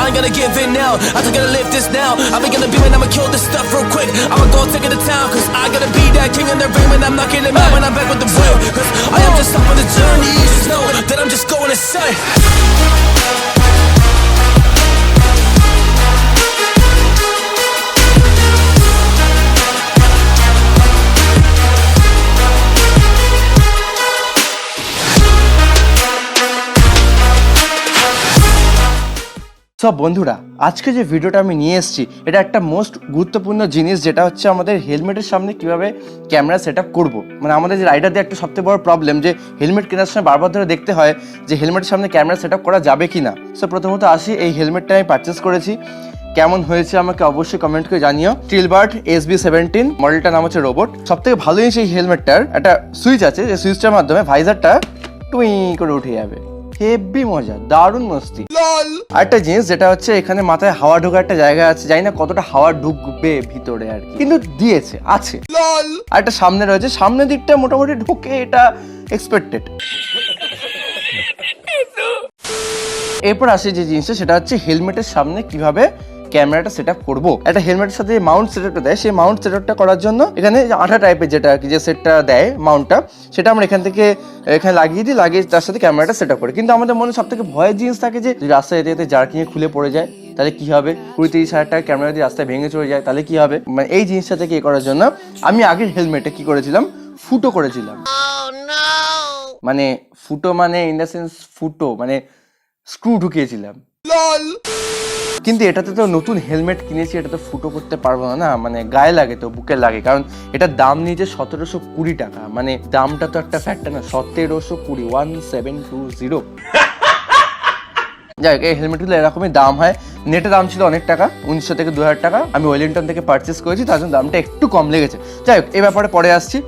I ain't gonna give in now. I just gotta live this now. I be gonna be when I'ma kill this stuff real quick. I'ma go take it to town, cause I gotta be that king in the ring when I'm knocking him out when I'm back with the real. Cause I am just up on the journey, you just know that I'm just going insane. So বন্ধুরা, আজকে যে ভিডিওটা আমি নিয়ে এসেছি এটা একটা most গুরুত্বপূর্ণ জিনিস, যেটা হচ্ছে আমাদের হেলমেটের সামনে কিভাবে ক্যামেরা সেট আপ করবো। মানে আমাদের যে রাইডারদের একটা সবথেকে বড় প্রবলেম যে হেলমেট কেনার সময় বারবার ধরে দেখতে হয় যে হেলমেটের সামনে ক্যামেরা সেট আপ করা যাবে কি না। সো প্রথমত আসি, এই হেলমেটটা আমি পারচেস করেছি, কেমন হয়েছে আমাকে অবশ্যই কমেন্ট করে জানিও। Steelbird SB17 মডেলটার নাম হচ্ছে রোবট। সব থেকে ভালো জিনিস এই হেলমেটটার একটা সুইচ আছে, যে সুইচটার মাধ্যমে ভাইজারটা টুই করে উঠে যাবে। হেভি মজা, দারুণ মস্তি। আরেকটা জিনিস যেটা হচ্ছে এখানে মাথায় হাওয়া ঢোকার একটা জায়গা আছে, জানি না কতটা হাওয়া ঢুকবে ভিতরে আর কি, কিন্তু দিয়েছে আছে। আর একটা সামনে রয়েছে, সামনের দিকটা মোটামুটি ঢুকে, এটা এক্সপেক্টেড। এরপর আসে যে জিনিসটা, সেটা হচ্ছে হেলমেটের সামনে কিভাবে ক্যামেরাটা সেট আপ করবো। একটা হেলমেটের সাথে মাউন্ট সেট আপটা দেয়, সেই মাউন্ট সেট আপটা করার জন্য এখানে আঠা টাইপের যেটা আর কি, যে সেটটা দেয় মাউন্টটা, সেটা আমরা এখান থেকে এখানে লাগিয়ে দিই, লাগিয়ে তার সাথে ক্যামেরাটা সেট আপ করি। কিন্তু আমাদের মনে সব থেকে ভয়ের জিনিস থাকে যে রাস্তায় যেতে যেতে জার্কিংয়ে খুলে পড়ে যায়, তাহলে কি হবে? 20-30 হাজার টাকা ক্যামেরা যদি রাস্তায় ভেঙে চলে যায় তাহলে কি হবে? মানে এই জিনিসটা থেকে করার জন্য আমি আগের হেলমেটে কি করেছিলাম, ফুটো করেছিলাম। মানে ফুটো মানে ইন দ্য সেন্স ফুটো মানে স্ক্রু ঢুকিয়েছিলাম। কিন্তু এটাতে তো নতুন হেলমেট কিনেছি, এটা তো ফুটো করতে পারবো না, মানে গায়ে লাগে তো, বুকে লাগে, কারণ এটার দাম নিয়েছে 1720 টাকা। মানে দামটা তো একটা ফ্যাক্টর না, 1720, 1720। যাই হোক, এই হেলমেটগুলো এরকমই দাম হয়। নেটে দাম ছিল অনেক টাকা, 1900 থেকে 2000 টাকা। আমি ওয়েলিংটন থেকে পারচেস করেছি, তার জন্য দামটা একটু কম লেগেছে। যাই হোক, এই ব্যাপারে পরে আসছি।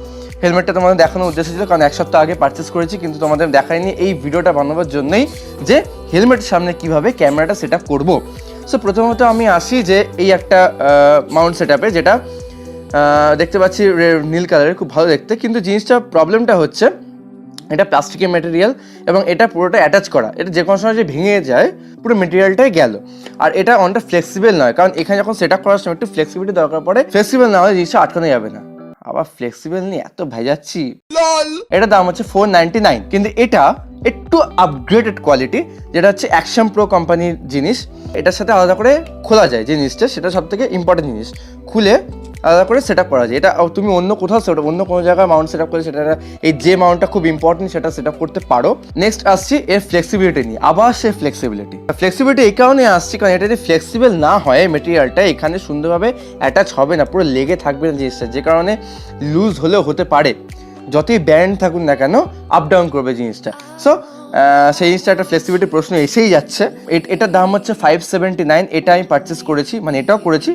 হেলমেটটা তোমাদের দেখানোর উদ্দেশ্য ছিল, কারণ 1 সপ্তাহ আগে পারচেস করেছি, কিন্তু তোমাদের দেখাইনি এই ভিডিওটা বানানোর জন্যই, যে হেলমেটের সামনে কিভাবে ক্যামেরাটা সেট আপ করবো। সো প্রথমত আমি আসি যে এই একটা মাউন্ট সেট আপে, যেটা দেখতে পাচ্ছি নীল কালারের, খুব ভালো দেখতে। কিন্তু জিনিসটা প্রবলেমটা হচ্ছে এটা প্লাস্টিকের মেটেরিয়াল এবং এটা পুরোটা অ্যাটাচ করা, এটা যে কোনো সময় যে ভেঙে যায় পুরো মেটেরিয়ালটাই গেল। আর এটা অনেকটা ফ্লেক্সিবল নয়, কারণ এখানে যখন সেট আপ করার সময় একটু ফ্লেক্সিবিলিটি দরকার পড়ে। ফ্লেক্সিবল না হলে জিনিসটা আটকানো যাবে না। আবার ফ্লেক্সিবল নিয়ে এত ভেজাচ্ছি। এটার দাম হচ্ছে 499, কিন্তু এটা একটু আপগ্রেডেড কোয়ালিটি, যেটা হচ্ছে অ্যাকশন প্রো কোম্পানির জিনিস। এটার সাথে আলাদা করে খোলা যায় যে জিনিসটা, সেটা সব থেকে ইম্পর্টেন্ট জিনিস। খুলে আলাদা করে সেট আপ করা যায়। এটা তুমি অন্য কোথাও অন্য কোনো জায়গায় মাউন্ট সেট আপ করে সেটা, এই যে মাউন্টটা খুব ইম্পর্টেন্ট, সেটা সেট আপ করতে পারো। নেক্সট আসছি এর ফ্লেক্সিবিলিটি নিয়ে। আবার সে ফ্লেক্সিবিলিটি এই কারণে আসছি, কারণ এটা যদি ফ্লেক্সিবল না হয় মেটেরিয়ালটা এখানে সুন্দরভাবে অ্যাটাচ হবে না, পুরো লেগে থাকবে না জিনিসটা, যে কারণে লুজ হলেও হতে পারে। যতই ব্যান্ড থাকুন না কেন, আপ ডাউন করবে জিনিসটা। সো সেই জিনিসটা একটা ফ্লেক্সিবিলিটি প্রশ্ন এসেই যাচ্ছে। এটার দাম হচ্ছে 579। এটা আমি পারচেস করেছি, মানে এটাও করেছি,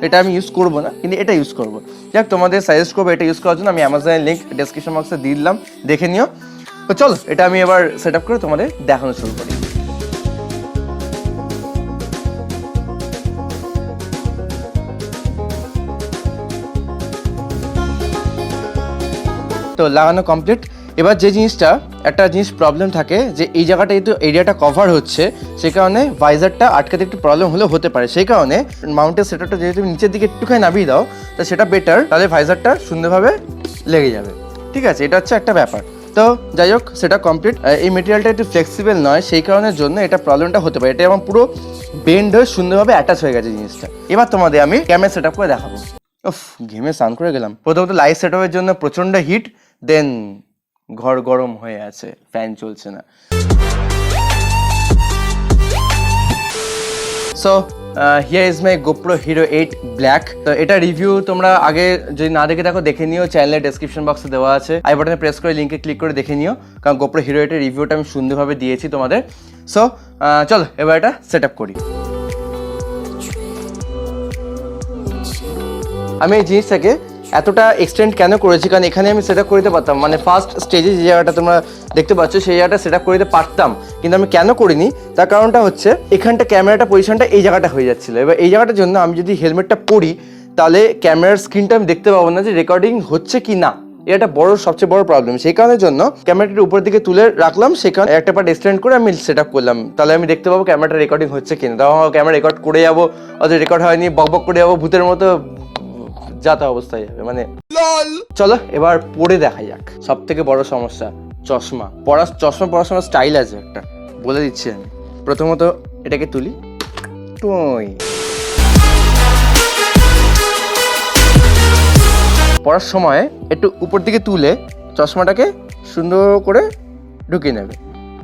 এটা আমি ইউজ করবো না, কিন্তু এটা ইউজ করবো। যাক, তোমাদের সাজেস্ট করবো এটা ইউজ করার জন্য। আমি অ্যামাজনের লিঙ্ক ডেসক্রিপশন বক্সে দিয়ে দিলাম, দেখে নিও। তো চলো, এটা আমি এবার সেট আপ করে তোমাদের দেখানো শুরু করি। তো লাগানো কমপ্লিট। এবার যে জিনিসটা, একটা জিনিস প্রবলেম থাকে যে এই জায়গাটা যেহেতু এরিয়াটা কভার হচ্ছে, সেই কারণে ভাইজারটা আটকাতে একটু প্রবলেম হলেও হতে পারে। সেই কারণে মাউন্টের সেটআপটা যেহেতু নিচের দিকে একটুখানি নামিয়ে দাও, তো সেটা বেটার, তাহলে ভাইজারটা সুন্দরভাবে লেগে যাবে। ঠিক আছে, এটা হচ্ছে একটা ব্যাপার। তো যাই হোক, সেটা কমপ্লিট। এই মেটেরিয়ালটা একটু ফ্লেক্সিবল নয়, সেই কারণের জন্য এটা প্রবলেমটা হতে পারে। এটা আমার পুরো বেন্ড হয়ে সুন্দরভাবে অ্যাটাচ হয়ে গেছে জিনিসটা। এবার তোমাদের আমি ক্যামেরা সেট আপ করে দেখাবো। উফ, ঘেমে স্নান করে গেলাম। প্রথমত লাইট সেট আপের জন্য প্রচণ্ড হিট, দেন ঘর গরম হয়ে আছে, ফ্যান চলছে না। So here is my GoPro hero 8 black. তো এটা রিভিউ তোমরা আগে যদি না দেখে থাকো দেখে নিও, চ্যানেলের ডেসক্রিপশন বক্সে দেওয়া আছে, আই বাটনে প্রেস করে লিঙ্কে ক্লিক করে দেখে নিও, কারণ গোপ্রো হিরো 8 এর রিভিউটা আমি সুন্দরভাবে দিয়েছি তোমাদের। সো চলো এবার এটা সেট আপ করি। আমি এই জিনিসটাকে এতটা এক্সটেন্ড কেন করেছি, কারণ এখানে আমি সেট আপ করতে পারতাম, মানে ফার্স্ট স্টেজে যে জায়গাটা তোমরা দেখতে পাচ্ছ সেই জায়গাটা সেট আপ করতে পারতাম, কিন্তু আমি কেন করিনি তার কারণটা হচ্ছে এখানটা ক্যামেরাটা পজিশনটা এই জায়গাটা হয়ে যাচ্ছিলো। এবার এই জায়গাটার জন্য আমি যদি হেলমেটটা পরি, তাহলে ক্যামেরার স্ক্রিনটা আমি দেখতে পাবো না যে রেকর্ডিং হচ্ছে কি না, এটা বড় সবচেয়ে বড় প্রবলেম। সেই কারণের জন্য ক্যামেরাটার উপর দিকে তুলে রাখলাম, সেখানে একটা পার্ট এক্সটেন্ড করে আমি সেট আপ করলাম। তাহলে আমি দেখতে পাবো ক্যামেরাটা রেকর্ডিং হচ্ছে কিনা। তাও ক্যামেরা রেকর্ড করে যাবো, অথবা রেকর্ড হয়নি বক বক করে যাবো, ভূতের মতো যাতা অবস্থায় যাবে মানে। চলো এবার পরে দেখা যাক। সব থেকে বড় সমস্যা চশমা পরার সময় স্টাইল আছে একটা, বলে দিচ্ছি আমি। প্রথমত এটাকে তুলি, পড়ার সময় একটু উপর দিকে তুলে চশমাটাকে সুন্দর করে ঢুকিয়ে নেবে,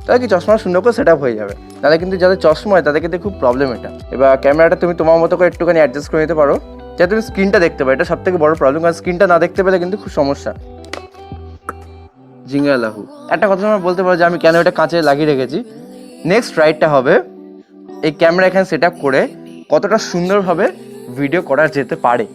তাহলে কি চশমা সুন্দর করে সেট আপ হয়ে যাবে। তাহলে কিন্তু যাদের চশমা হয় তাদের কিন্তু খুব প্রবলেম এটা। এবার ক্যামেরাটা তুমি তোমার মতো করে একটুখানি অ্যাডজাস্ট করে নিতে পারো, যাতে তুমি স্ক্রিনটা দেখতে পারো। এটা সব থেকে বড় প্রবলেম, কারণ স্ক্রিনটা না দেখতে পেলে কিন্তু খুব সমস্যা। জিঙ্গালাহু। একটা কথা তোমরা বলতে পারো যে আমি কেন এটা কাঁচে লাগিয়ে রেখেছি। নেক্সট রাইডটা হবে এই ক্যামেরা এখানে সেট আপ করে কতটা সুন্দরভাবে ভিডিও করা যেতে পারে,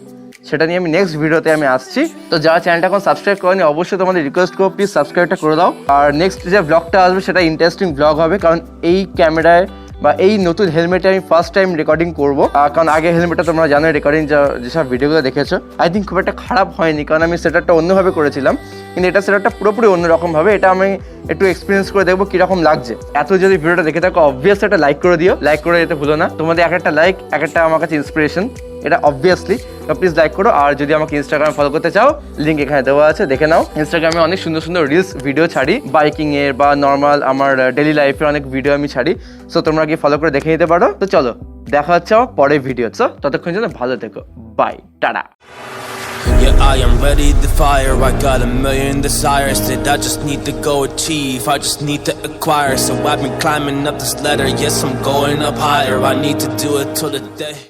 সেটা নিয়ে আমি নেক্সট ভিডিওতে আমি আসছি। তো যারা চ্যানেলটা এখন সাবস্ক্রাইব করেনি অবশ্যই তোমাদের রিকোয়েস্ট করো প্লিজ সাবস্ক্রাইবটা করে দাও। আর নেক্সট যে ব্লগটা আসবে সেটা ইন্টারেস্টিং ব্লগ হবে, কারণ এই ক্যামেরায় বা এই নতুন হেলমেটে আমি ফার্স্ট টাইম রেকর্ডিং করবো। কারণ আগে হেলমেটটা তোমরা জানো রেকর্ডিং যেসব ভিডিওগুলো দেখেছো আই থিঙ্ক খুব একটা খারাপ হয়নি, কারণ আমি সেটআপটা অন্যভাবে করেছিলাম। কিন্তু এটা সেটআপটা পুরোপুরি অন্যরকমভাবে। এটা আমি একটু এক্সপিরিয়েন্স করে দেখবো কীরকম লাগছে। এত যদি ভিডিওটা দেখে থাকো অবভিয়াসলি একটা লাইক করে দিও, লাইক করে যেতে ভুলো না। তোমাদের একটা লাইক একটা আমার কাছে ইন্সপিরেশন, এটা অবভিয়াসলি। প্লিজ লাইক করো। আর যদি আমাকে ইনস্টাগ্রামে ফলো করতে চাও লিঙ্ক এখানে দেওয়া আছে, দেখে নাও। ইনস্টাগ্রামে অনেক সুন্দর সুন্দর রিলস ভিডিও ছাড়ি, বাইকিংয়ের বা নর্মাল আমার ডেলি লাইফের অনেক ভিডিও আমি ছাড়ি। সো তোমরা গিয়ে ফলো করে দেখে নিতে পারো। তো চলো দেখা হচ্ছে আমার পরের ভিডিও। সো ততক্ষণ জন্য ভালো থেকো, bye, tata. Yeah, I am ready to fire. I got a million desires that I just need to go achieve. I just need to acquire. So I've been climbing up this ladder. Yes, I'm going up higher. I need to do it till the day